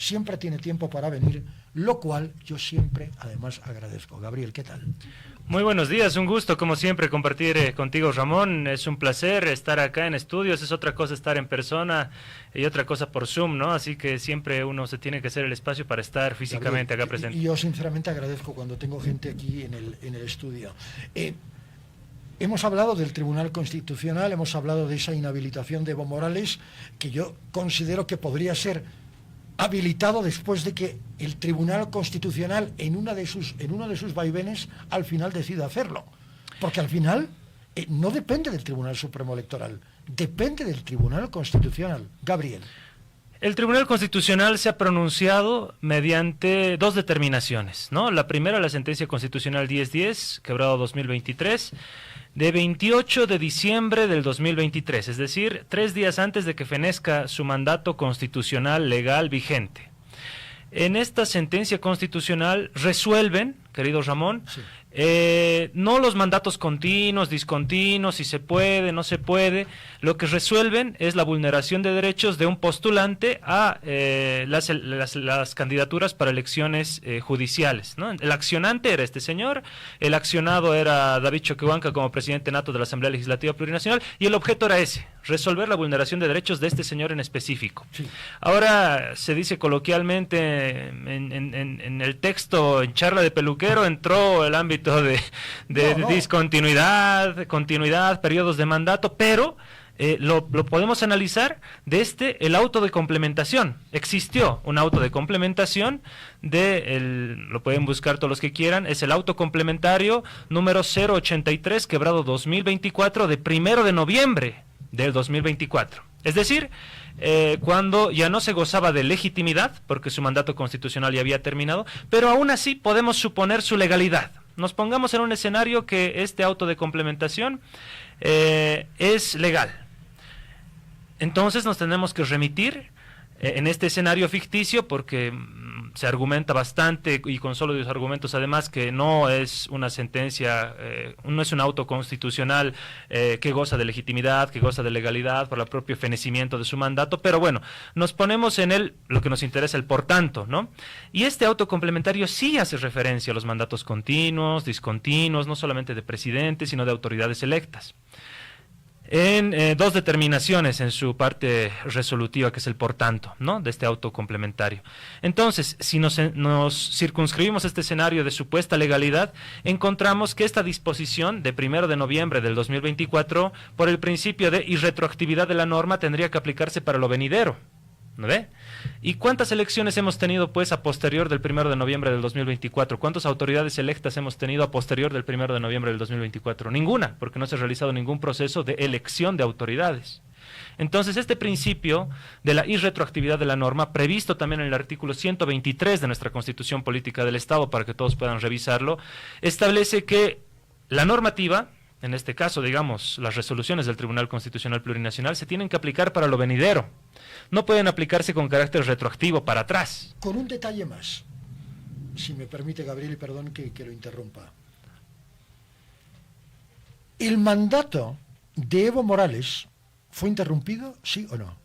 siempre tiene tiempo para venir, lo cual yo siempre además agradezco. Gabriel, ¿qué tal? Muy buenos días, un gusto como siempre compartir contigo, Ramón. Es un placer estar acá en estudios, es otra cosa estar en persona y otra cosa por Zoom, ¿no? Así que siempre uno se tiene que hacer el espacio para estar físicamente, Gabriel, acá presente. Y yo sinceramente agradezco cuando tengo gente aquí en el estudio. Hemos hablado del Tribunal Constitucional, hemos hablado de esa inhabilitación de Evo Morales, que yo considero que podría ser habilitado después de que el Tribunal Constitucional en uno de sus vaivenes al final decida hacerlo. Porque al final no depende del Tribunal Supremo Electoral, depende del Tribunal Constitucional. Gabriel. El Tribunal Constitucional se ha pronunciado mediante dos determinaciones, ¿no? La primera, la sentencia constitucional 1010, quebrado 2023, de 28 de diciembre del 2023, es decir, 3 días antes de que fenezca su mandato constitucional legal vigente. En esta sentencia constitucional resuelven, querido Ramón, sí, no los mandatos continuos, discontinuos, si se puede, no se puede. Lo que resuelven es la vulneración de derechos de un postulante a las candidaturas para elecciones judiciales, ¿no? El accionante era este señor, el accionado era David Choquehuanca como presidente nato de la Asamblea Legislativa Plurinacional, y el objeto era ese, resolver la vulneración de derechos de este señor en específico. Sí. Ahora se dice coloquialmente en el texto, en charla de peluquero, entró el ámbito de discontinuidad, continuidad, periodos de mandato, pero lo podemos analizar desde el auto de complementación. Existió un auto de complementación lo pueden buscar todos los que quieran, es el auto complementario número 083 quebrado 2024 de 1 de noviembre del 2024. Es decir, cuando ya no se gozaba de legitimidad, porque su mandato constitucional ya había terminado, pero aún así podemos suponer su legalidad. Nos pongamos en un escenario que este auto de complementación es legal. Entonces nos tenemos que remitir en este escenario ficticio, porque se argumenta bastante y con sólidos argumentos además que no es una sentencia, no es un auto constitucional que goza de legitimidad, que goza de legalidad por el propio fenecimiento de su mandato, pero bueno, nos ponemos en lo que nos interesa, el por tanto, ¿no? Y este auto complementario sí hace referencia a los mandatos continuos, discontinuos, no solamente de presidentes, sino de autoridades electas. En dos determinaciones en su parte resolutiva, que es el por tanto, ¿no?, de este auto complementario. Entonces, si nos circunscribimos a este escenario de supuesta legalidad, encontramos que esta disposición de 1 de noviembre del 2024, por el principio de irretroactividad de la norma, tendría que aplicarse para lo venidero, ¿no ve? ¿Y cuántas elecciones hemos tenido, pues, a posterior del 1 de noviembre del 2024? ¿Cuántas autoridades electas hemos tenido a posterior del 1 de noviembre del 2024? Ninguna, porque no se ha realizado ningún proceso de elección de autoridades. Entonces, este principio de la irretroactividad de la norma, previsto también en el artículo 123 de nuestra Constitución Política del Estado, para que todos puedan revisarlo, establece que la normativa, en este caso, digamos, las resoluciones del Tribunal Constitucional Plurinacional, se tienen que aplicar para lo venidero. No pueden aplicarse con carácter retroactivo para atrás. Con un detalle más, si me permite, Gabriel, y perdón que lo interrumpa. ¿El mandato de Evo Morales fue interrumpido, sí o no?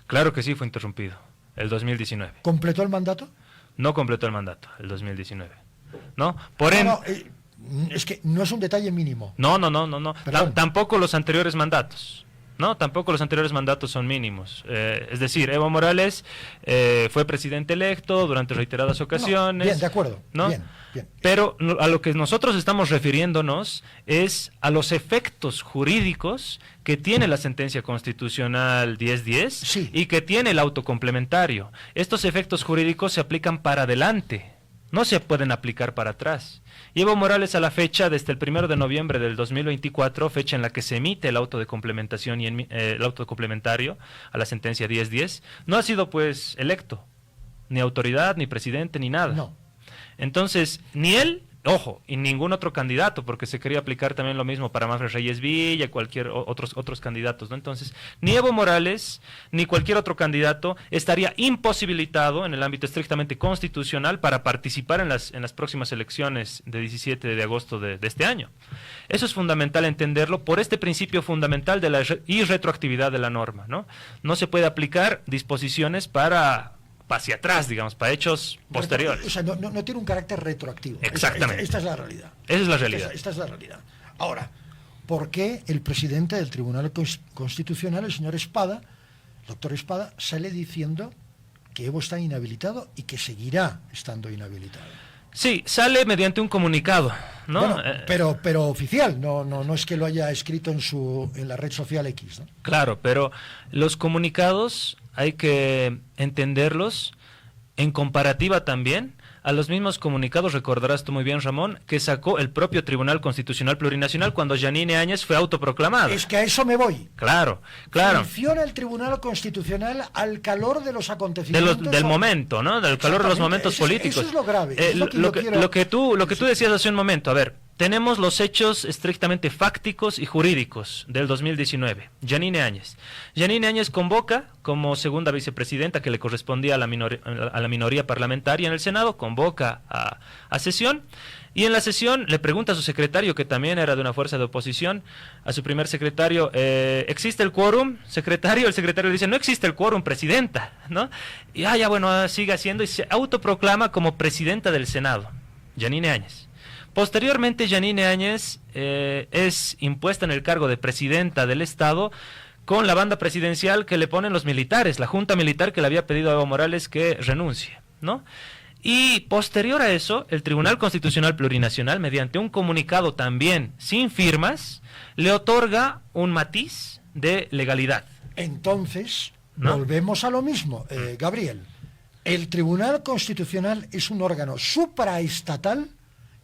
Claro que sí fue interrumpido, el 2019. ¿Completó el mandato? No completó el mandato, el 2019. ¿No? Es que no es un detalle mínimo. No. Tampoco los anteriores mandatos. No, tampoco los anteriores mandatos son mínimos. Es decir, Evo Morales fue presidente electo durante reiteradas ocasiones. Bien, de acuerdo. ¿No? Bien. Pero a lo que nosotros estamos refiriéndonos es a los efectos jurídicos que tiene la sentencia constitucional 1010, sí, y que tiene el auto complementario. Estos efectos jurídicos se aplican para adelante, no se pueden aplicar para atrás. Y Evo Morales, a la fecha, desde el 1 de noviembre del 2024, fecha en la que se emite el auto de complementación y el auto complementario a la sentencia 1010, no ha sido, pues, electo, ni autoridad, ni presidente, ni nada. No. Entonces, ni él, ojo, y ningún otro candidato, porque se quería aplicar también lo mismo para Manfred Reyes Villa, otros candidatos, ¿no? Entonces, ni Evo Morales, ni cualquier otro candidato estaría imposibilitado en el ámbito estrictamente constitucional para participar en las próximas elecciones de 17 de agosto de este año. Eso es fundamental entenderlo por este principio fundamental de la irretroactividad de la norma, ¿no? No se puede aplicar disposiciones para hacia atrás, digamos, para hechos posteriores. O sea, no tiene un carácter retroactivo. Exactamente. Esta es la realidad. Esa es la realidad. Esta es la realidad. Ahora, ¿por qué el presidente del Tribunal Constitucional, el señor Espada, doctor Espada, sale diciendo que Evo está inhabilitado y que seguirá estando inhabilitado? Sí, sale mediante un comunicado, ¿no? Bueno, pero oficial, no es que lo haya escrito en la red social X, ¿no? Claro, pero los comunicados hay que entenderlos en comparativa también a los mismos comunicados, recordarás tú muy bien, Ramón, que sacó el propio Tribunal Constitucional Plurinacional cuando Yanine Áñez fue autoproclamado. Es que a eso me voy. Claro. Funciona el Tribunal Constitucional al calor de los acontecimientos. Del momento, ¿no? Del calor de los momentos políticos. Eso es lo grave. Lo que tú decías hace un momento, a ver, tenemos los hechos estrictamente fácticos y jurídicos del 2019. Yanine Áñez. Yanine Áñez convoca como segunda vicepresidenta que le correspondía a la minoría parlamentaria en el Senado, convoca a sesión, y en la sesión le pregunta a su secretario, que también era de una fuerza de oposición, a su primer secretario, ¿existe el quórum, secretario? El secretario dice, no existe el quórum, presidenta, ¿no? Y sigue haciendo y se autoproclama como presidenta del Senado, Yanine Áñez. Posteriormente, Yanine Áñez es impuesta en el cargo de presidenta del Estado con la banda presidencial que le ponen los militares, la junta militar que le había pedido a Evo Morales que renuncie, ¿no? Y posterior a eso, el Tribunal Constitucional Plurinacional, mediante un comunicado también sin firmas, le otorga un matiz de legalidad. Entonces, ¿no? Volvemos a lo mismo, Gabriel. El Tribunal Constitucional es un órgano supraestatal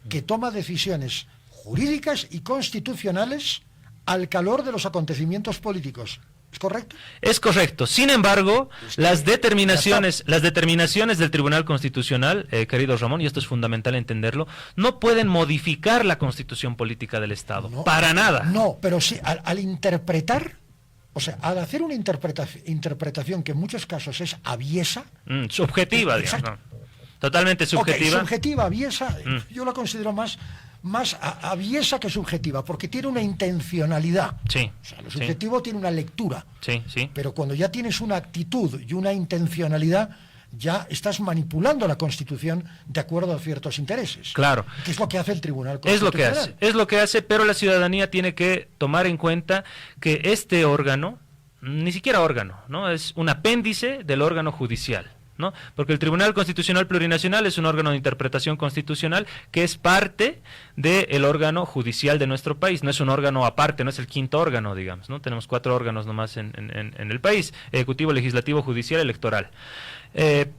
que toma decisiones jurídicas y constitucionales al calor de los acontecimientos políticos. ¿Es correcto? Es correcto. Sin embargo, las determinaciones del Tribunal Constitucional, querido Ramón, y esto es fundamental entenderlo, no pueden modificar la Constitución política del Estado. No, para nada. No, pero sí, al interpretar, o sea, al hacer una interpretación que en muchos casos es aviesa. Subjetiva, digamos. ¿No? Totalmente subjetiva. Okay, subjetiva, aviesa, yo la considero más aviesa que subjetiva, porque tiene una intencionalidad. Sí. O sea, lo subjetivo tiene una lectura. Sí. Pero cuando ya tienes una actitud y una intencionalidad, ya estás manipulando la Constitución de acuerdo a ciertos intereses. Claro. ¿Qué es lo que hace el Tribunal Constitucional? Es lo que hace, pero la ciudadanía tiene que tomar en cuenta que este órgano, ni siquiera órgano, ¿no? Es un apéndice del órgano judicial, ¿no? Porque el Tribunal Constitucional Plurinacional es un órgano de interpretación constitucional que es parte del órgano judicial de nuestro país, no es un órgano aparte, no es el quinto órgano, digamos, ¿no? Tenemos 4 órganos nomás en el país: ejecutivo, legislativo, judicial, electoral.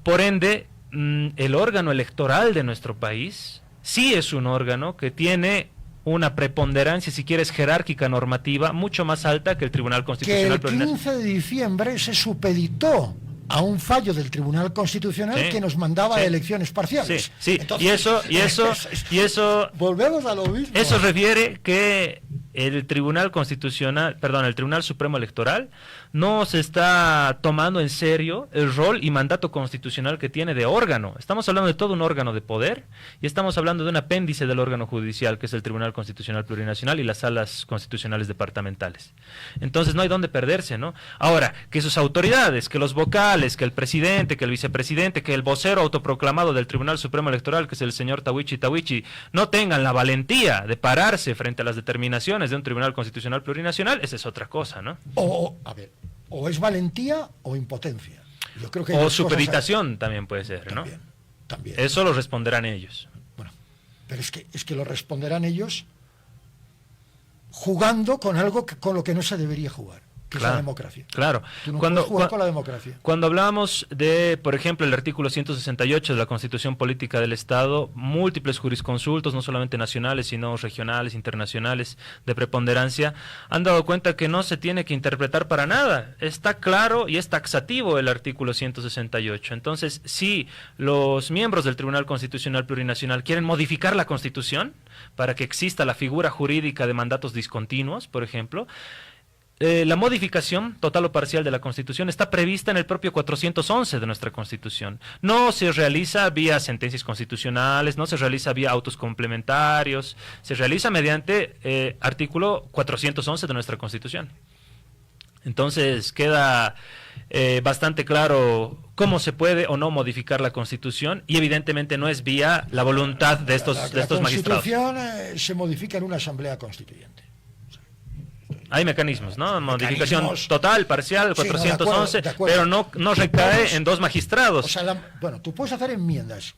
Por ende, el órgano electoral de nuestro país sí es un órgano que tiene una preponderancia, si quieres, jerárquica normativa mucho más alta que el Tribunal Constitucional Plurinacional. Que el 15 de diciembre se supeditó a un fallo del Tribunal Constitucional que nos mandaba a elecciones parciales. Sí. Entonces, y eso volvemos a lo mismo. Eso refiere que el Tribunal Supremo Electoral no se está tomando en serio el rol y mandato constitucional que tiene de órgano. Estamos hablando de todo un órgano de poder y estamos hablando de un apéndice del órgano judicial, que es el Tribunal Constitucional Plurinacional y las salas constitucionales departamentales. Entonces no hay dónde perderse, ¿no? Ahora, que sus autoridades, que los vocales, que el presidente, que el vicepresidente, que el vocero autoproclamado del Tribunal Supremo Electoral, que es el señor Tawichi, no tengan la valentía de pararse frente a las determinaciones de un Tribunal Constitucional Plurinacional, esa es otra cosa, ¿no? O es valentía o impotencia. Yo creo que o supeditación también puede ser, también, ¿no? También. Eso lo responderán ellos. Bueno, pero es que lo responderán ellos jugando con algo con lo que no se debería jugar, que es la democracia. Claro. Tú no puedes jugar con la democracia. Cuando hablamos de, por ejemplo, el artículo 168 de la Constitución Política del Estado, múltiples jurisconsultos, no solamente nacionales, sino regionales, internacionales, de preponderancia, han dado cuenta que no se tiene que interpretar para nada. Está claro y es taxativo el artículo 168. Entonces, si los miembros del Tribunal Constitucional Plurinacional quieren modificar la Constitución para que exista la figura jurídica de mandatos discontinuos, por ejemplo, la modificación total o parcial de la Constitución está prevista en el propio 411 de nuestra Constitución. No se realiza vía sentencias constitucionales, no se realiza vía autos complementarios, se realiza mediante artículo 411 de nuestra Constitución. Entonces queda bastante claro cómo se puede o no modificar la Constitución, y evidentemente no es vía la voluntad de estos magistrados. La Constitución se modifica en una asamblea constituyente. Hay mecanismos, ¿no? Modificación Mecanismos. total, parcial, 411, de acuerdo. pero no recae en dos magistrados. O sea, bueno, tú puedes hacer enmiendas,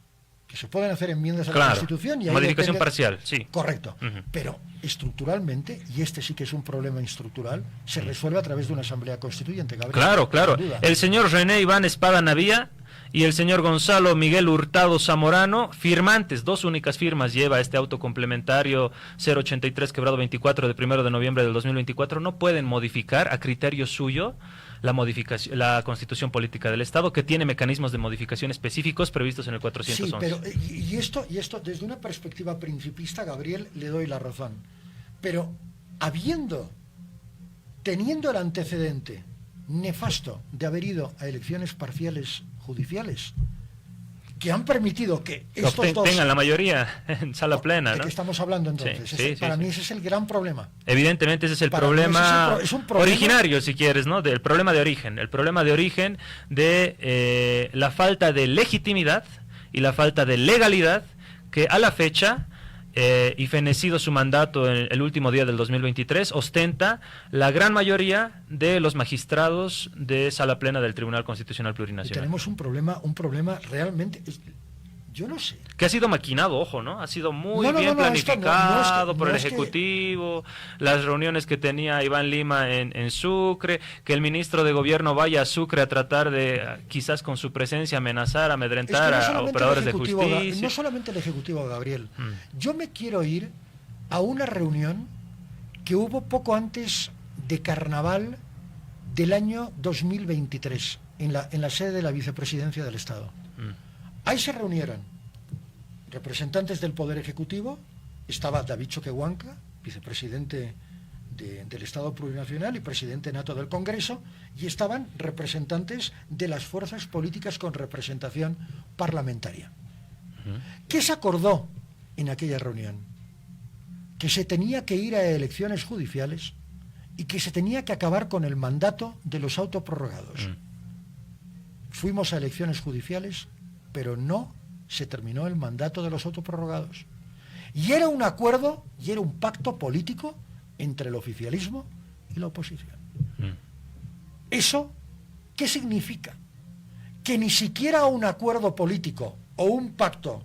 que se pueden hacer enmiendas a Claro, la Constitución. Y ahí modificación depende- parcial, sí. Correcto. Ujú. Pero estructuralmente, y este sí que es un problema estructural, se resuelve a través de una asamblea constituyente, Gabriel. Claro, claro. Sin duda. El señor René Iván Espada Navía y el señor Gonzalo Miguel Hurtado Zamorano, firmantes, dos únicas firmas lleva este auto complementario 083 quebrado 24 de 1 de noviembre del 2024, no pueden modificar a criterio suyo la Constitución Política del Estado, que tiene mecanismos de modificación específicos previstos en el 411. Sí, pero y esto desde una perspectiva principista, Gabriel, le doy la razón. Pero teniendo el antecedente nefasto de haber ido a elecciones parciales judiciales, que han permitido que estos dos... tengan la mayoría en sala plena, ¿De ¿no? qué estamos hablando entonces? Para mí ese es el gran problema. Evidentemente ese es el Para mí problema, ese es un problema originario, si quieres, ¿no? Del problema de origen. El problema de origen de la falta de legitimidad y la falta de legalidad que a la fecha, y fenecido su mandato en el último día del 2023, ostenta la gran mayoría de los magistrados de sala plena del Tribunal Constitucional Y Plurinacional. tenemos un problema realmente... yo no sé. Que ha sido maquinado, ojo, ¿no? Ha sido muy No, bien planificado por el no es que- Ejecutivo, las reuniones que tenía Iván Lima en Sucre, que el ministro de Gobierno vaya a Sucre a tratar de, quizás con su presencia, amenazar, amedrentar Es que no a solamente operadores el de Ejecutivo, justicia. No solamente el Ejecutivo, Gabriel. Yo me quiero ir a una reunión que hubo poco antes de Carnaval del año 2023, en la sede de la Vicepresidencia del Estado. Ahí se reunieron representantes del Poder Ejecutivo, estaba David Choquehuanca, vicepresidente del Estado Plurinacional y presidente nato del Congreso, y estaban representantes de las fuerzas políticas con representación parlamentaria. ¿Qué se acordó en aquella reunión? Que se tenía que ir a elecciones judiciales y que se tenía que acabar con el mandato de los autoprorrogados. Fuimos a elecciones judiciales, pero no se terminó el mandato de los autoprorrogados. Y era un acuerdo y era un pacto político entre el oficialismo y la oposición. ¿Eso qué significa? Que ni siquiera un acuerdo político o un pacto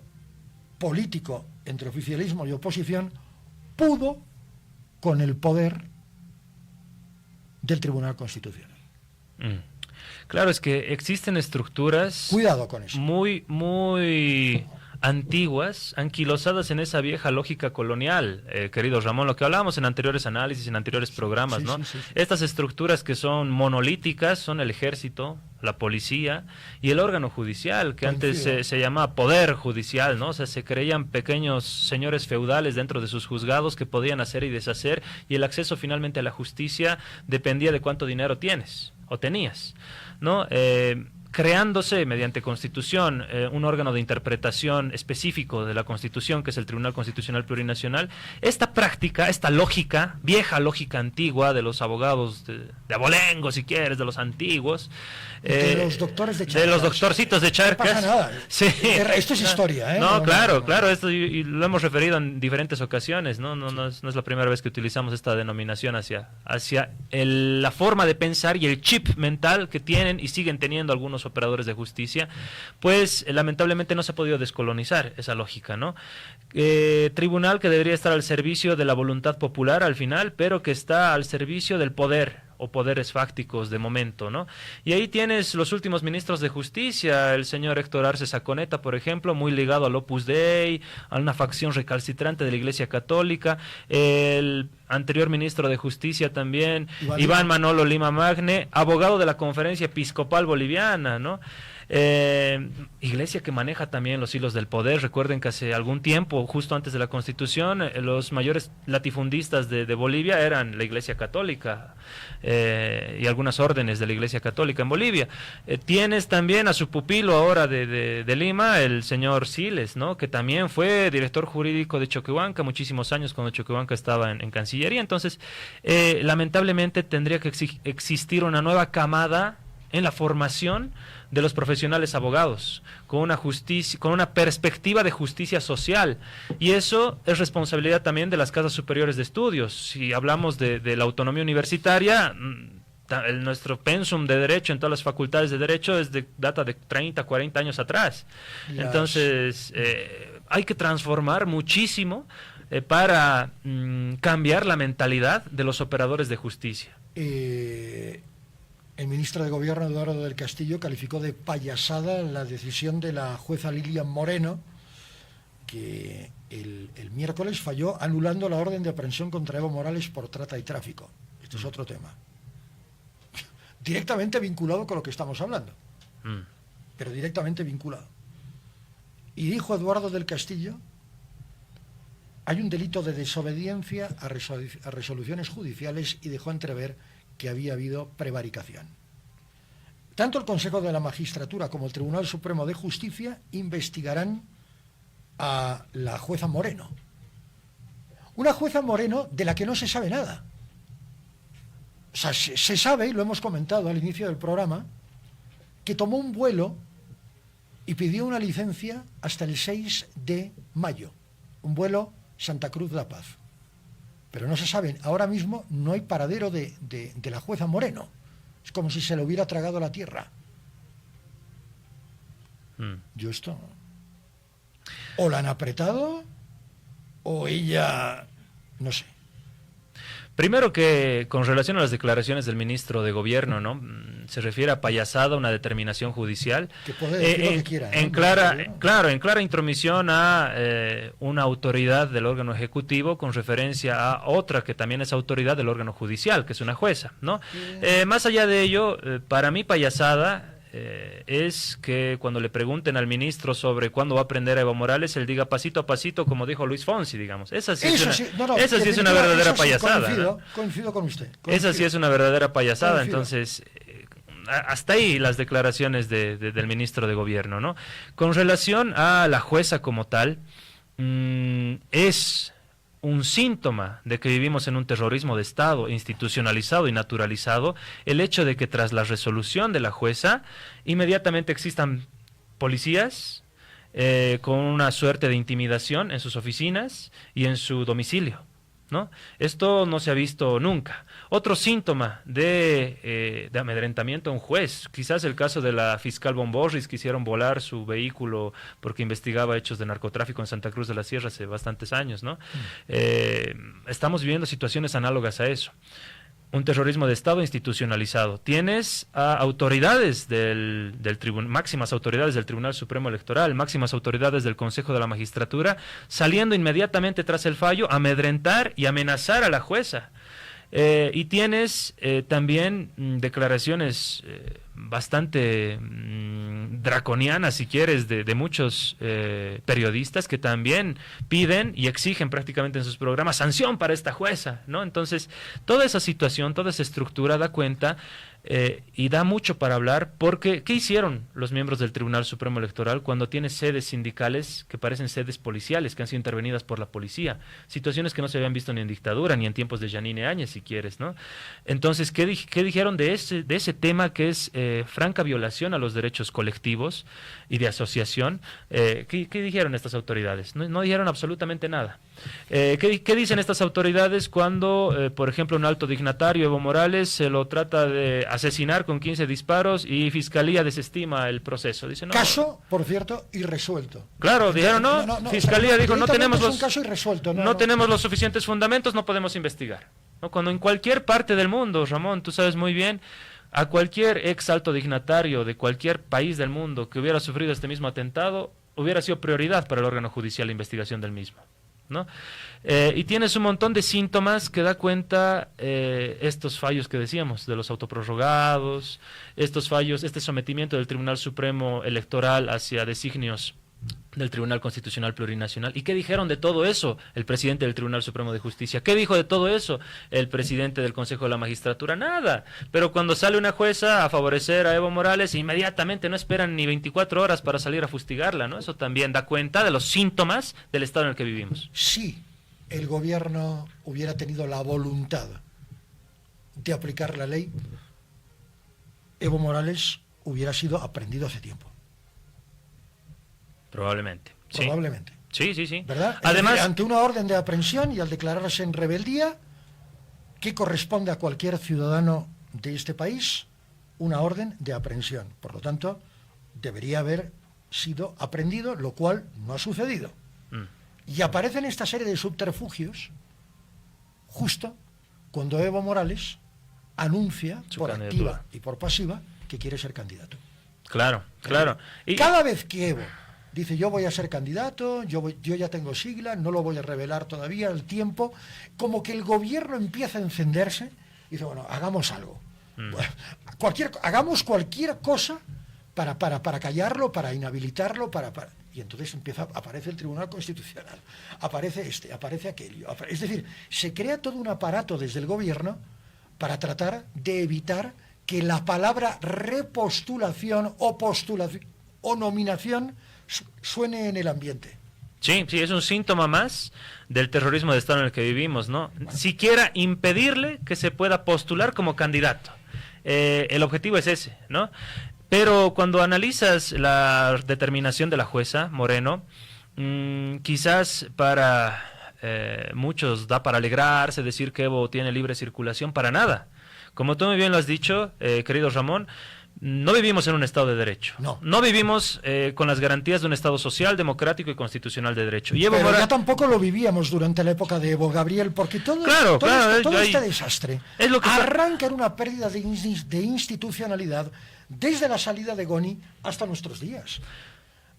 político entre oficialismo y oposición pudo con el poder del Tribunal Constitucional. Claro, es que existen estructuras Cuidado con eso. muy antiguas, anquilosadas en esa vieja lógica colonial, querido Ramón, lo que hablábamos en anteriores análisis, en anteriores programas, Sí, ¿no? sí. Estas estructuras que son monolíticas son el ejército, la policía y el órgano judicial, que antes se llamaba poder judicial, ¿no? O sea, se creían pequeños señores feudales dentro de sus juzgados que podían hacer y deshacer, y el acceso finalmente a la justicia dependía de cuánto dinero tienes o tenías, ¿no? Creándose mediante Constitución un órgano de interpretación específico de la Constitución, que es el Tribunal Constitucional Plurinacional, esta práctica, esta lógica, vieja lógica antigua de los abogados de abolengo, si quieres, de los antiguos, De los doctores de Charcas. de los doctorcitos de Charcas. No pasa nada. Sí. Esto es historia, ¿eh? No, claro, esto y lo hemos referido en diferentes ocasiones, ¿no? No es la primera vez que utilizamos esta denominación hacia la forma de pensar y el chip mental que tienen y siguen teniendo algunos operadores de justicia, pues lamentablemente no se ha podido descolonizar esa lógica, ¿no? Tribunal que debería estar al servicio de la voluntad popular al final, pero que está al servicio del poder o poderes fácticos de momento, ¿no? Y ahí tienes los últimos ministros de justicia, el señor Héctor Arce Saconeta, por ejemplo, muy ligado al Opus Dei, a una facción recalcitrante de la Iglesia Católica, el anterior ministro de Justicia también, Iván Manolo Lima Magne, abogado de la Conferencia Episcopal Boliviana, ¿no? Iglesia que maneja también los hilos del poder. Recuerden que hace algún tiempo, justo antes de la Constitución, los mayores latifundistas de Bolivia eran la Iglesia Católica y algunas órdenes de la Iglesia Católica en Bolivia. Tienes también a su pupilo ahora de Lima, el señor Siles, ¿no? Que también fue director jurídico de Choquehuanca muchísimos años cuando Choquehuanca estaba en Cancillería. Entonces, lamentablemente tendría que existir una nueva camada en la formación de los profesionales abogados, con una perspectiva de justicia social, y eso es responsabilidad también de las casas superiores de estudios. Si hablamos de la autonomía universitaria, nuestro pensum de derecho en todas las facultades de derecho data de 30, 40 años atrás. Entonces, hay que transformar muchísimo para cambiar la mentalidad de los operadores de justicia. El ministro de Gobierno, Eduardo del Castillo, calificó de payasada la decisión de la jueza Lilian Moreno, que el miércoles falló anulando la orden de aprehensión contra Evo Morales por trata y tráfico. Esto es otro tema. Directamente vinculado con lo que estamos hablando. Pero directamente vinculado. Y dijo Eduardo del Castillo: hay un delito de desobediencia a resoluciones judiciales, y dejó entrever que había habido prevaricación. Tanto el Consejo de la Magistratura como el Tribunal Supremo de Justicia investigarán a la jueza Moreno. Una jueza Moreno de la que no se sabe nada. O sea, se sabe, y lo hemos comentado al inicio del programa, que tomó un vuelo y pidió una licencia hasta el 6 de mayo. Un vuelo Santa Cruz de la Paz. Pero no se sabe, ahora mismo no hay paradero de la jueza Moreno. Es como si se le hubiera tragado la tierra. Yo esto... O la han apretado, o ella... no sé. Primero, que con relación a las declaraciones del ministro de Gobierno, ¿no? Se refiere a payasada, una determinación judicial. Que puede decir lo que quiera. En clara intromisión a una autoridad del órgano ejecutivo con referencia a otra que también es autoridad del órgano judicial, que es una jueza, ¿no? Más allá de ello, para mí payasada es que cuando le pregunten al ministro sobre cuándo va a aprender a Evo Morales, él diga pasito a pasito, como dijo Luis Fonsi, digamos. Esa sí es una verdadera payasada. Coincido con usted. Esa sí es una verdadera payasada. Entonces, hasta ahí las declaraciones del ministro de Gobierno, ¿no? Con relación a la jueza como tal, es un síntoma de que vivimos en un terrorismo de Estado institucionalizado y naturalizado el hecho de que tras la resolución de la jueza inmediatamente existan policías con una suerte de intimidación en sus oficinas y en su domicilio, ¿no? Esto no se ha visto nunca. Otro síntoma de amedrentamiento a un juez, quizás el caso de la fiscal Bomborris, que hicieron volar su vehículo porque investigaba hechos de narcotráfico en Santa Cruz de la Sierra hace bastantes años, ¿no? Estamos viviendo situaciones análogas a eso. Un terrorismo de Estado institucionalizado. Tienes a autoridades del tribunal, máximas autoridades del Tribunal Supremo Electoral, máximas autoridades del Consejo de la Magistratura, saliendo inmediatamente tras el fallo a amedrentar y amenazar a la jueza. Y tienes también declaraciones bastante draconianas, si quieres, de muchos periodistas que también piden y exigen prácticamente en sus programas sanción para esta jueza, ¿no? Entonces, toda esa situación, toda esa estructura da cuenta y da mucho para hablar, porque ¿qué hicieron los miembros del Tribunal Supremo Electoral cuando tiene sedes sindicales que parecen sedes policiales, que han sido intervenidas por la policía? Situaciones que no se habían visto ni en dictadura, ni en tiempos de Yanine Áñez, si quieres, ¿no? Entonces, ¿qué dijeron de ese tema que es franca violación a los derechos colectivos y de asociación? ¿Qué dijeron estas autoridades? No dijeron absolutamente nada. ¿Qué dicen estas autoridades cuando, por ejemplo, un alto dignatario, Evo Morales, se lo trata de asesinar con 15 disparos y Fiscalía desestima el proceso? Dicen, no. Caso, por cierto, irresuelto. Claro, dijeron no. Fiscalía dijo, no tenemos un caso irresuelto, no tenemos los suficientes fundamentos, no podemos investigar, ¿no? Cuando en cualquier parte del mundo, Ramón, tú sabes muy bien, a cualquier ex alto dignatario de cualquier país del mundo que hubiera sufrido este mismo atentado, hubiera sido prioridad para el órgano judicial la investigación del mismo. ¿no? Y tienes un montón de síntomas que da cuenta estos fallos que decíamos, de los autoprorrogados, estos fallos, este sometimiento del Tribunal Supremo Electoral hacia designios del Tribunal Constitucional Plurinacional. ¿Y qué dijeron de todo eso el presidente del Tribunal Supremo de Justicia? ¿Qué dijo de todo eso el presidente del Consejo de la Magistratura? Nada. Pero cuando sale una jueza a favorecer a Evo Morales, inmediatamente no esperan ni 24 horas para salir a fustigarla, ¿no? Eso también da cuenta de los síntomas del estado en el que vivimos. Si el gobierno hubiera tenido la voluntad de aplicar la ley, Evo Morales hubiera sido aprehendido hace tiempo. Probablemente. Probablemente. Sí. ¿Verdad? Además, decir, ante una orden de aprehensión y al declararse en rebeldía, ¿qué corresponde a cualquier ciudadano de este país? Una orden de aprehensión. Por lo tanto, debería haber sido aprehendido, lo cual no ha sucedido. Y aparecen esta serie de subterfugios justo cuando Evo Morales anuncia, por activa y por pasiva, que quiere ser candidato. Claro. Y cada vez que Evo dice yo voy a ser candidato, yo ya tengo sigla, no lo voy a revelar todavía, el tiempo, como que el gobierno empieza a encenderse y dice, bueno, hagamos algo. Bueno, hagamos cualquier cosa para callarlo, para inhabilitarlo, y entonces aparece el Tribunal Constitucional, aparece aparece aquello. Es decir, se crea todo un aparato desde el gobierno para tratar de evitar que la palabra repostulación o postulación o nominación suene en el ambiente. Sí, es un síntoma más del terrorismo de Estado en el que vivimos, ¿no? Siquiera impedirle que se pueda postular como candidato. El objetivo es ese, ¿no? Pero cuando analizas la determinación de la jueza Moreno, quizás para muchos da para alegrarse, decir que Evo tiene libre circulación, para nada. Como tú muy bien lo has dicho, querido Ramón, no vivimos en un Estado de Derecho. No vivimos con las garantías de un Estado social, democrático y constitucional de derecho. Y Pero ya tampoco lo vivíamos durante la época de Evo, Gabriel, porque todo este desastre es lo que arranca en una pérdida de institucionalidad desde la salida de Goni hasta nuestros días.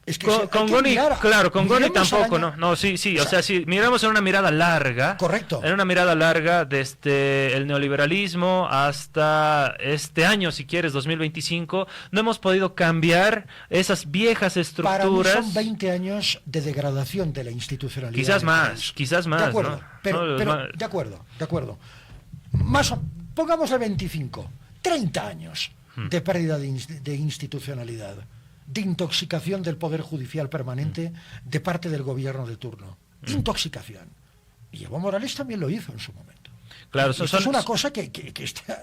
Es que con Goni, con Goni tampoco, sí. O sea, si miramos en una mirada larga, correcto, en una mirada larga desde el neoliberalismo hasta este año, si quieres, 2025, no hemos podido cambiar esas viejas estructuras. Para mí son 20 años de degradación de la institucionalidad. Quizás más. De acuerdo, ¿no? pero de acuerdo. Pongámosle 25, 30 años de pérdida de institucionalidad, de intoxicación del Poder Judicial permanente de parte del gobierno de turno. Intoxicación. Y Evo Morales también lo hizo en su momento. Claro, es una cosa que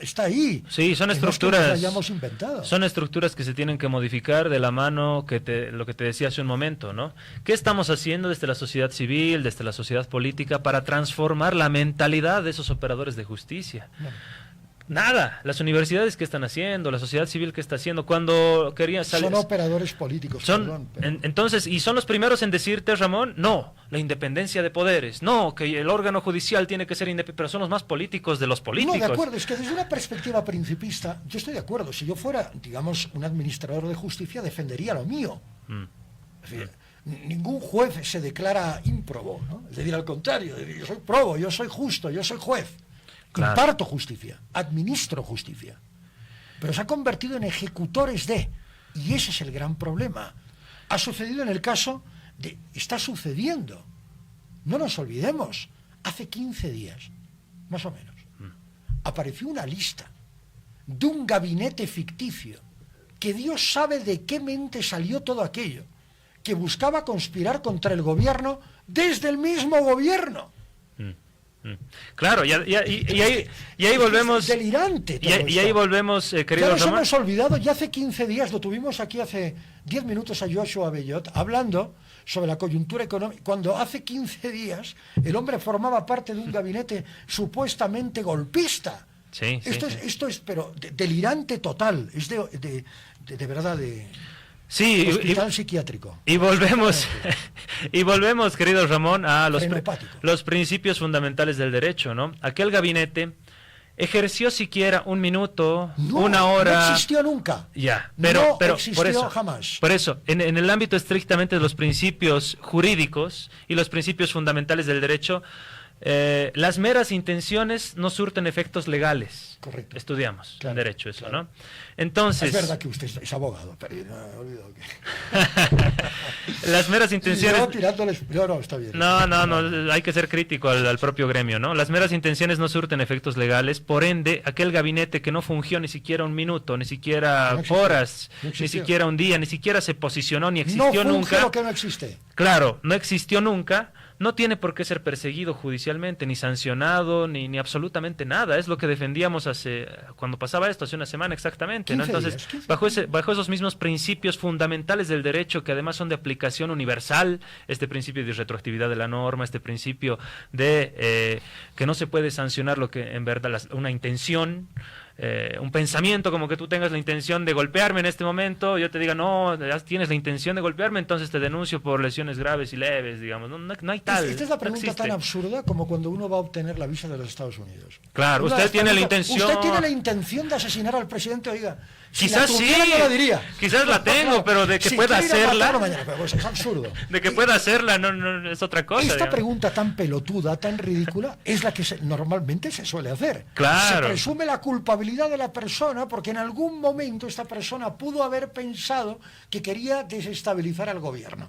está ahí. Sí, son estructuras. No es que nos hayamos inventado. Son estructuras que se tienen que modificar de la mano lo que te decía hace un momento, ¿no? ¿Qué estamos haciendo desde la sociedad civil, desde la sociedad política para transformar la mentalidad de esos operadores de justicia? Nada. Las universidades, ¿qué están haciendo? La sociedad civil, ¿qué está haciendo? Cuando querían salir... Son operadores políticos, Entonces, y son los primeros en decirte, Ramón, no, la independencia de poderes, no, que el órgano judicial tiene que ser independiente, pero son los más políticos de los políticos. No, de acuerdo, es que desde una perspectiva principista, yo estoy de acuerdo. Si yo fuera, digamos, un administrador de justicia, defendería lo mío. Es decir, ningún juez se declara ímprobo, ¿no? Es decir, al contrario, yo soy probo, yo soy justo, yo soy juez. Claro. Imparto justicia, administro justicia, pero se ha convertido en ejecutores y ese es el gran problema. Ha sucedido en el caso está sucediendo, no nos olvidemos, hace 15 días, más o menos, apareció una lista de un gabinete ficticio, que Dios sabe de qué mente salió todo aquello, que buscaba conspirar contra el gobierno desde el mismo gobierno. Claro, y ahí volvemos. Es delirante. Y ahí volvemos, querido Ramón. Ya nos hemos olvidado, ya hace 15 días, lo tuvimos aquí hace 10 minutos a Joshua Bellot, hablando sobre la coyuntura económica, cuando hace 15 días el hombre formaba parte de un gabinete supuestamente golpista. Esto es pero delirante total, es de verdad Sí, hospital psiquiátrico. Y volvemos, querido Ramón, a los principios fundamentales del derecho, ¿no? Aquel gabinete ejerció siquiera un minuto, No, una hora. No existió nunca. Ya, No pero existió por eso, jamás. Por eso, en el ámbito estrictamente de los principios jurídicos y los principios fundamentales del derecho, las meras intenciones no surten efectos legales. Correcto. Estudiamos Claro, en derecho eso, claro. ¿no? Entonces, Es verdad que usted es abogado, pero no, olvido que... las meras intenciones... Yo tirándoles... No, está bien. No, hay que ser crítico al propio gremio, ¿no? Las meras intenciones no surten efectos legales, por ende, aquel gabinete que no fungió ni siquiera un minuto, ni siquiera No existió, horas, no ni existió. siquiera un día, ni siquiera se posicionó, ni No existió funge nunca. lo que no existe. Claro, no existió nunca, no tiene por qué ser perseguido judicialmente, ni sancionado, ni absolutamente nada. Es lo que defendíamos cuando pasaba esto, hace una semana exactamente, ¿no? 15 Entonces, días, 15 bajo esos mismos principios fundamentales del derecho, que además son de aplicación universal, este principio de retroactividad de la norma, este principio de que no se puede sancionar lo que en verdad una intención, un pensamiento como que tú tengas la intención de golpearme en este momento, yo te diga, no, ya tienes la intención de golpearme, entonces te denuncio por lesiones graves y leves, digamos. No hay tal. Esta es la no pregunta existe. tan absurda como cuando uno va a obtener la visa de los Estados Unidos. Claro, Una de usted las tiene la preguntas, intención. Usted tiene la intención de asesinar al presidente, oiga. Si Quizás la tuviera, sí, no lo diría. quizás la tengo, Claro, pero de que si pueda quiere ir a hacerla, matarlo mañana, pero pues es absurdo. de que pueda hacerla, no es otra cosa. Esta digamos. pregunta tan pelotuda, tan ridícula, es la que normalmente se suele hacer. Claro. Se presume la culpabilidad de la persona porque en algún momento esta persona pudo haber pensado que quería desestabilizar al gobierno.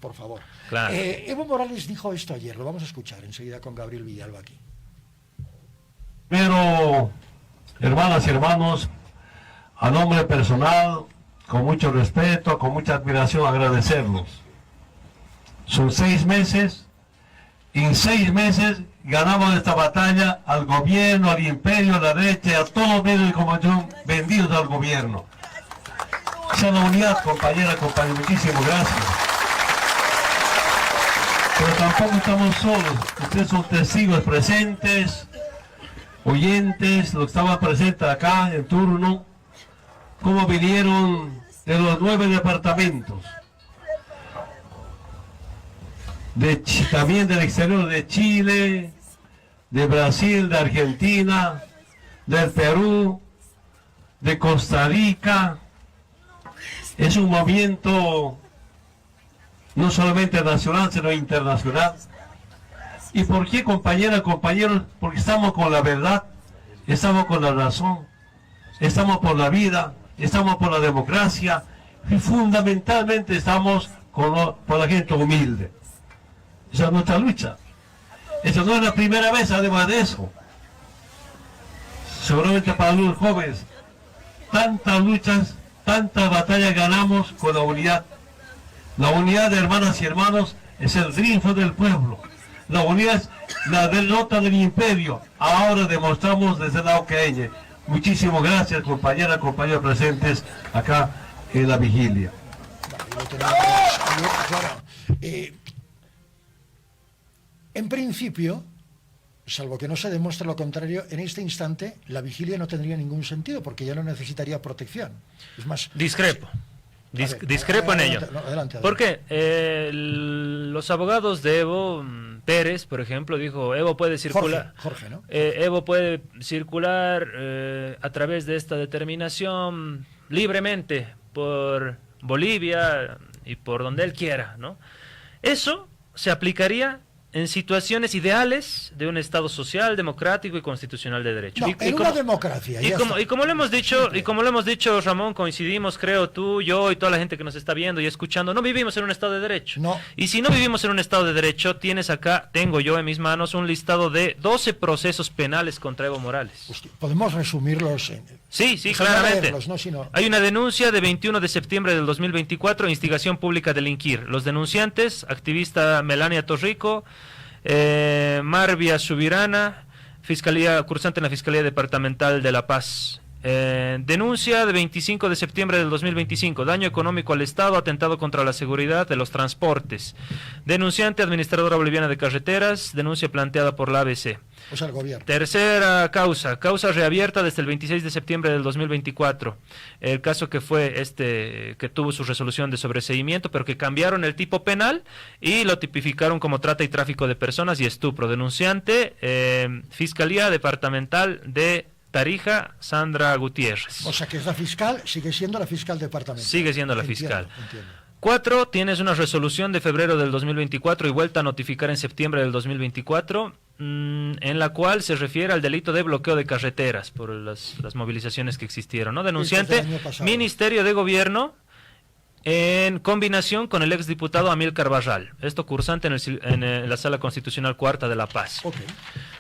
Por favor. Claro. Evo Morales dijo esto ayer, lo vamos a escuchar enseguida con Gabriel Villalba aquí. Pero, hermanas y hermanos, a nombre personal, con mucho respeto, con mucha admiración, agradecerlos. Son 6 meses, en 6 meses ganamos esta batalla al gobierno, al imperio, a la derecha y a todos los medios de comunicación vendidos al gobierno. Esa es la unidad, compañera, compañero, muchísimas gracias. Pero tampoco estamos solos, ustedes son testigos presentes, oyentes, los que estaban presentes acá en turno, cómo vinieron de los 9 departamentos, también del exterior de Chile, de Brasil, de Argentina, del Perú, de Costa Rica. Es un movimiento no solamente nacional, sino internacional. ¿Y por qué, compañeras, compañeros? Porque estamos con la verdad, estamos con la razón, estamos por la vida, estamos por la democracia y fundamentalmente estamos por la gente humilde. Esa es nuestra lucha. Esa no es la primera vez, además de eso. Seguramente para los jóvenes, tantas luchas, tantas batallas ganamos con la unidad. La unidad de hermanas y hermanos es el triunfo del pueblo. La unidad es la derrota del imperio. Ahora demostramos desde la OQN. Muchísimas gracias, compañeras, compañeros presentes acá en la vigilia. En principio, salvo que no se demuestre lo contrario, en este instante la vigilia no tendría ningún sentido porque ya no necesitaría protección. Es más... Discrepo. ver, Discrepo en ello. Adelante. Porque los abogados de Evo Pérez, por ejemplo, dijo, Evo puede circular, Jorge, ¿no? Evo puede circular a través de esta determinación libremente por Bolivia y por donde él quiera, ¿no? Eso se aplicaría en situaciones ideales de un Estado social, democrático y constitucional de derecho. No, en una democracia. Y como lo hemos dicho, Ramón, coincidimos, creo, tú, yo y toda la gente que nos está viendo y escuchando, no vivimos en un Estado de derecho. No. Y si no vivimos en un Estado de derecho, tengo yo en mis manos un listado de 12 procesos penales contra Evo Morales. Podemos resumirlos en... Sí, sin claramente. leerlos, ¿no? Sino... Hay una denuncia de 21 de septiembre del 2024, instigación pública a delinquir. Los denunciantes, activista Melania Torrico, Marvia Subirana, cursante en la Fiscalía Departamental de La Paz. Denuncia de 25 de septiembre del 2025, daño económico al Estado, atentado contra la seguridad de los transportes. Denunciante, Administradora Boliviana de Carreteras, denuncia planteada por la ABC. O sea, el gobierno. Tercera causa reabierta desde el 26 de septiembre del 2024. El caso que fue que tuvo su resolución de sobreseimiento, pero que cambiaron el tipo penal y lo tipificaron como trata y tráfico de personas y estupro. Denunciante, Fiscalía Departamental de Tarija, Sandra Gutiérrez. O sea, que es la fiscal, sigue siendo la fiscal departamental. Sigue siendo la fiscal. Entiendo. 4, tienes una resolución de febrero del 2024 y vuelta a notificar en septiembre del 2024, en la cual se refiere al delito de bloqueo de carreteras por las movilizaciones que existieron, ¿no? Denunciante, Ministerio de Gobierno, en combinación con el exdiputado Amílcar Barral, esto cursante en la Sala Constitucional Cuarta de La Paz. Okay.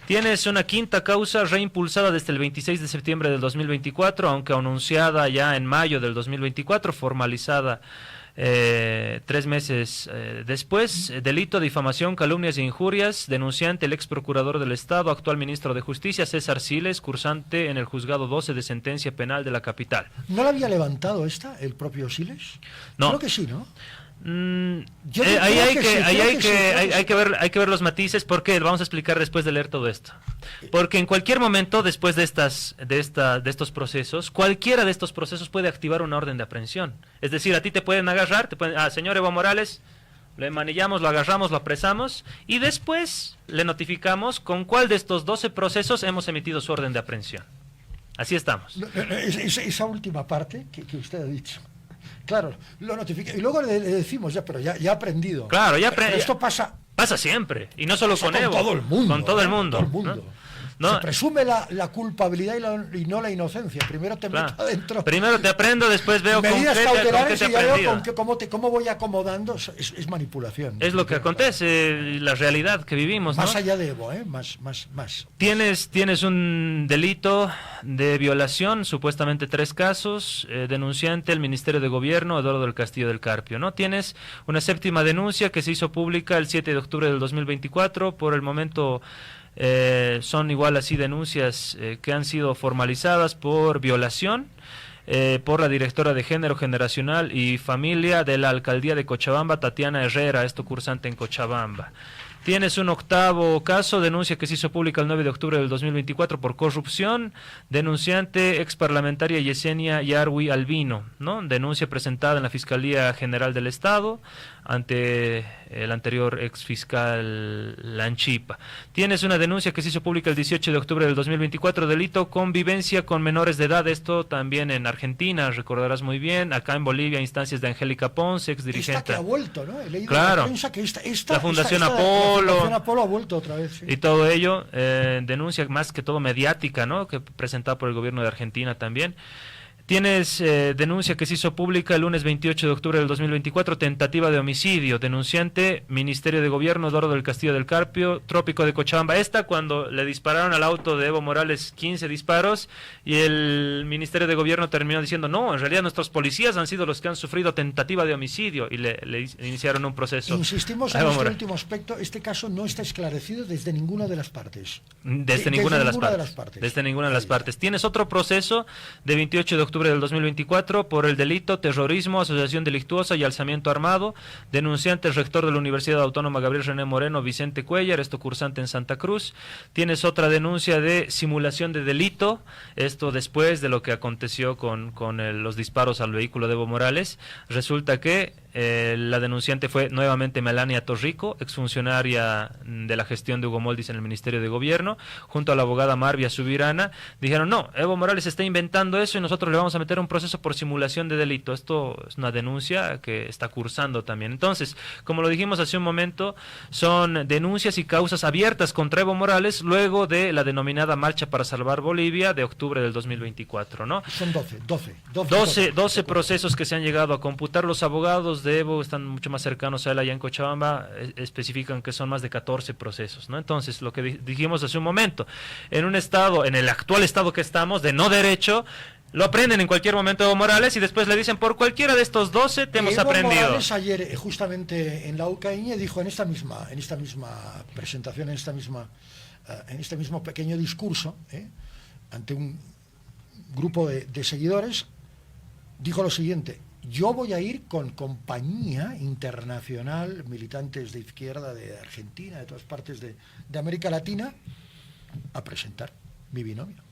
Tienes una quinta causa reimpulsada desde el 26 de septiembre del 2024, aunque anunciada ya en mayo del 2024, formalizada 3 meses después. Delito, difamación, calumnias e injurias. Denunciante, el ex procurador del Estado, actual ministro de Justicia, César Siles, cursante en el juzgado 12 de sentencia penal de la capital. ¿No la había levantado el propio Siles? No. Creo que sí, ¿no? Hay que ver los matices, porque vamos a explicar después de leer todo esto. Porque en cualquier momento, después de estos procesos, cualquiera de estos procesos puede activar una orden de aprehensión. Es decir, a ti te pueden agarrar, señor Evo Morales, le manillamos, lo agarramos, lo apresamos y después le notificamos con cuál de estos 12 procesos hemos emitido su orden de aprehensión. Así estamos. Esa última parte que usted ha dicho. Claro, lo notifica y luego le decimos pero ya ha aprendido. Claro, esto pasa siempre y no solo con Evo, todo el mundo, con todo el mundo. ¿No? Se presume la culpabilidad y no la inocencia. Primero te meto adentro. Primero te aprendo, después veo medidas cautelares y ya veo cómo voy acomodando. Es manipulación. Es lo que acontece, la realidad que vivimos, ¿no? Más allá de Evo, más. Tienes un delito de violación, supuestamente 3 casos, denunciante el Ministerio de Gobierno, Eduardo del Castillo del Carpio, ¿no? Tienes una 7ª denuncia que se hizo pública el 7 de octubre del 2024, por el momento son igual así denuncias que han sido formalizadas por violación por la directora de Género Generacional y Familia de la Alcaldía de Cochabamba, Tatiana Herrera, esto cursante en Cochabamba. Tienes un 8º caso, denuncia que se hizo pública el 9 de octubre del 2024 por corrupción, denunciante exparlamentaria Yesenia Yarwi Albino, ¿no? Denuncia presentada en la Fiscalía General del Estado ante el anterior exfiscal Lanchipa. Tienes una denuncia que se hizo pública el 18 de octubre del 2024, delito convivencia con menores de edad, esto también en Argentina, recordarás muy bien, acá en Bolivia, instancias de Angélica Ponce, ex dirigente. Esta que ha vuelto, ¿no? He leído claro, en la prensa que la Fundación Apolo. La Fundación Apolo ha vuelto otra vez. Sí. Y todo ello, denuncia más que todo mediática, ¿no? Que presentada por el gobierno de Argentina también. Tienes denuncia que se hizo pública el lunes 28 de octubre del 2024, tentativa de homicidio, denunciante Ministerio de Gobierno, Eduardo del Castillo del Carpio, Trópico de Cochabamba. Esta cuando le dispararon al auto de Evo Morales 15 disparos y el Ministerio de Gobierno terminó diciendo, no, en realidad nuestros policías han sido los que han sufrido tentativa de homicidio y le iniciaron un proceso. Insistimos en este último aspecto, este caso no está esclarecido desde ninguna de las partes. Desde ninguna de las partes. Tienes otro proceso de 28 de octubre del 2024 por el delito, terrorismo, asociación delictuosa y alzamiento armado, denunciante el rector de la Universidad Autónoma Gabriel René Moreno, Vicente Cuellar, esto cursante en Santa Cruz. Tienes otra denuncia de simulación de delito, esto después de lo que aconteció con los disparos al vehículo de Evo Morales. Resulta que la denunciante fue nuevamente Melania Torrico, exfuncionaria de la gestión de Hugo Moldis en el Ministerio de Gobierno, junto a la abogada Marvia Subirana. Dijeron, no, Evo Morales está inventando eso y nosotros le vamos a meter un proceso por simulación de delito. Esto es una denuncia que está cursando también. Entonces, como lo dijimos hace un momento, son denuncias y causas abiertas contra Evo Morales luego de la denominada Marcha para Salvar Bolivia de octubre del 2024, ¿no? Son 12 procesos que se han llegado a computar. Los abogados de Evo están mucho más cercanos a él allá en Cochabamba, especifican que son más de 14 procesos, ¿no? Entonces, lo que dijimos hace un momento, en un estado, en el actual estado que estamos, de no derecho, lo aprenden en cualquier momento Evo Morales y después le dicen, por cualquiera de estos 12 te hemos aprendido. Evo Morales ayer, justamente en la UCAIñe, dijo en esta misma presentación, en este mismo pequeño discurso, ante un grupo de seguidores, dijo lo siguiente: yo voy a ir con compañía internacional, militantes de izquierda de Argentina, de todas partes de América Latina, a presentar mi binomio.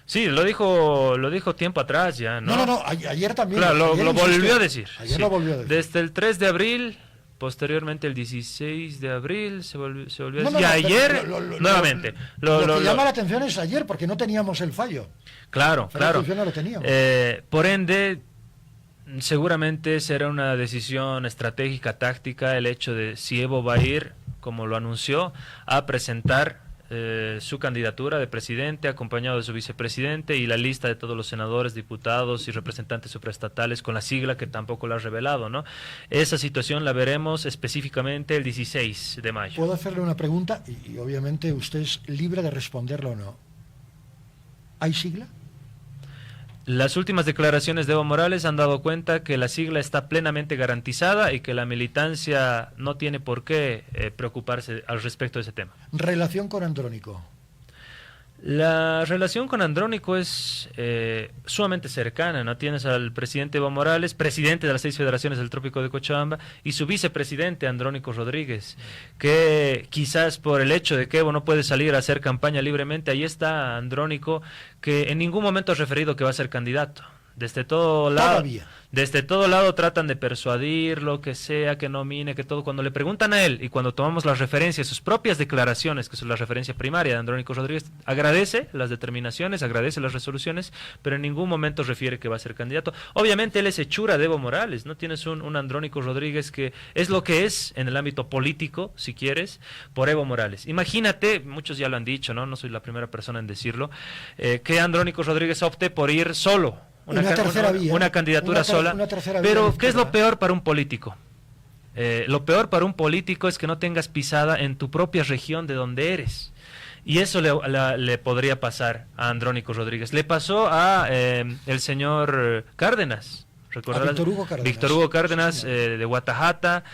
Sí, lo dijo tiempo atrás ya, ¿no? No, ayer también. Claro, ayer lo insistió. volvió a decir. Ayer sí. lo volvió a decir. Desde el 3 de abril, posteriormente el 16 de abril, se volvió a decir. No, y ayer, pero nuevamente. Lo que llama la atención es ayer, porque no teníamos el fallo. Claro, claro. No lo teníamos. Por ende, seguramente será una decisión estratégica, táctica, el hecho de si Evo va a ir, como lo anunció, a presentar su candidatura de presidente, acompañado de su vicepresidente y la lista de todos los senadores, diputados y representantes supraestatales con la sigla que tampoco la ha revelado, ¿no? Esa situación la veremos específicamente el 16 de mayo. ¿Puedo hacerle una pregunta? Y obviamente usted es libre de responderlo o no. ¿Hay sigla? Las últimas declaraciones de Evo Morales han dado cuenta que la sigla está plenamente garantizada y que la militancia no tiene por qué preocuparse al respecto de ese tema. Relación con Andrónico. La relación con Andrónico es sumamente cercana, ¿no? Tienes al presidente Evo Morales, presidente de las 6 federaciones del Trópico de Cochabamba, y su vicepresidente Andrónico Rodríguez, que quizás por el hecho de que Evo no puede salir a hacer campaña libremente, ahí está Andrónico, que en ningún momento ha referido que va a ser candidato. Desde todo lado tratan de persuadir lo que sea, que nomine, que todo. Cuando le preguntan a él y cuando tomamos las referencias, sus propias declaraciones, que son la referencia primaria de Andrónico Rodríguez, agradece las determinaciones, agradece las resoluciones, pero en ningún momento refiere que va a ser candidato. Obviamente él es hechura de Evo Morales, ¿no? Tienes un Andrónico Rodríguez que es lo que es en el ámbito político, si quieres, por Evo Morales. Imagínate, muchos ya lo han dicho, no soy la primera persona en decirlo, que Andrónico Rodríguez opte por ir solo. Una candidatura sola. Pero, ¿qué es lo peor para un político? Lo peor para un político es que no tengas pisada en tu propia región de donde eres. Y eso le podría pasar a Andrónico Rodríguez. Le pasó a el señor Cárdenas. ¿Recordarás? Víctor Hugo Cárdenas, de Guatajata.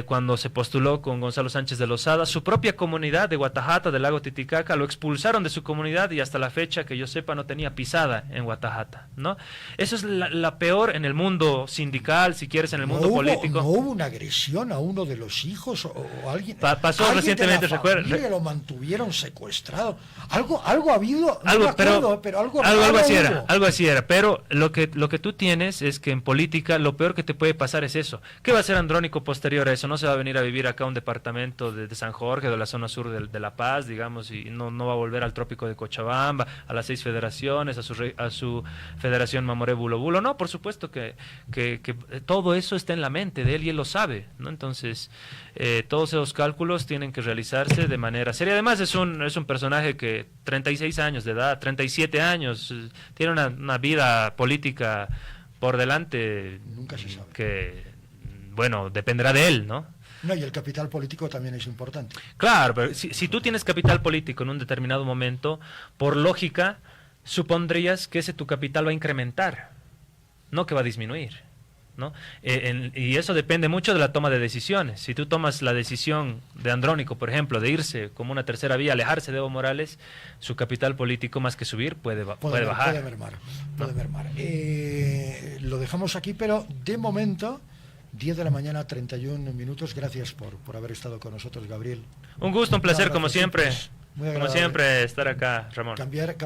Cuando se postuló con Gonzalo Sánchez de Lozada, su propia comunidad de Guatajata, del lago Titicaca, lo expulsaron de su comunidad y hasta la fecha, que yo sepa, no tenía pisada en Guatajata, ¿no? Eso es la peor en el mundo sindical, si quieres, en el mundo político. ¿No hubo una agresión a uno de los hijos o alguien? Pasó ¿alguien recientemente, de la familia lo mantuvieron secuestrado? Algo ha habido, algo así era, pero lo que tú tienes es que en política lo peor que te puede pasar es eso. ¿Qué va a hacer Andrónico posterior a eso? No se va a venir a vivir acá a un departamento de San Jorge, de la zona sur de La Paz, digamos, y no va a volver al Trópico de Cochabamba, a las 6 federaciones, a su federación Mamoré Bulo Bulo. No, por supuesto que todo eso está en la mente de él y él lo sabe, ¿no? Entonces, todos esos cálculos tienen que realizarse de manera seria. Además, es un personaje que 36 años de edad, 37 años, tiene una vida política por delante. Nunca se sabe. Que, bueno, dependerá de él, ¿no? No, y el capital político también es importante. Claro, pero si tú tienes capital político en un determinado momento, por lógica, supondrías que ese tu capital va a incrementar, no que va a disminuir, ¿no? Y eso depende mucho de la toma de decisiones. Si tú tomas la decisión de Andrónico, por ejemplo, de irse como una tercera vía, alejarse de Evo Morales, su capital político, más que subir, puede bajar. Puede mermar. Lo dejamos aquí, pero de momento... 10 de la mañana, 31 minutos. Gracias por haber estado con nosotros, Gabriel. Un gusto, un placer, como siempre. Muy como siempre, estar acá, Ramón. Cambiar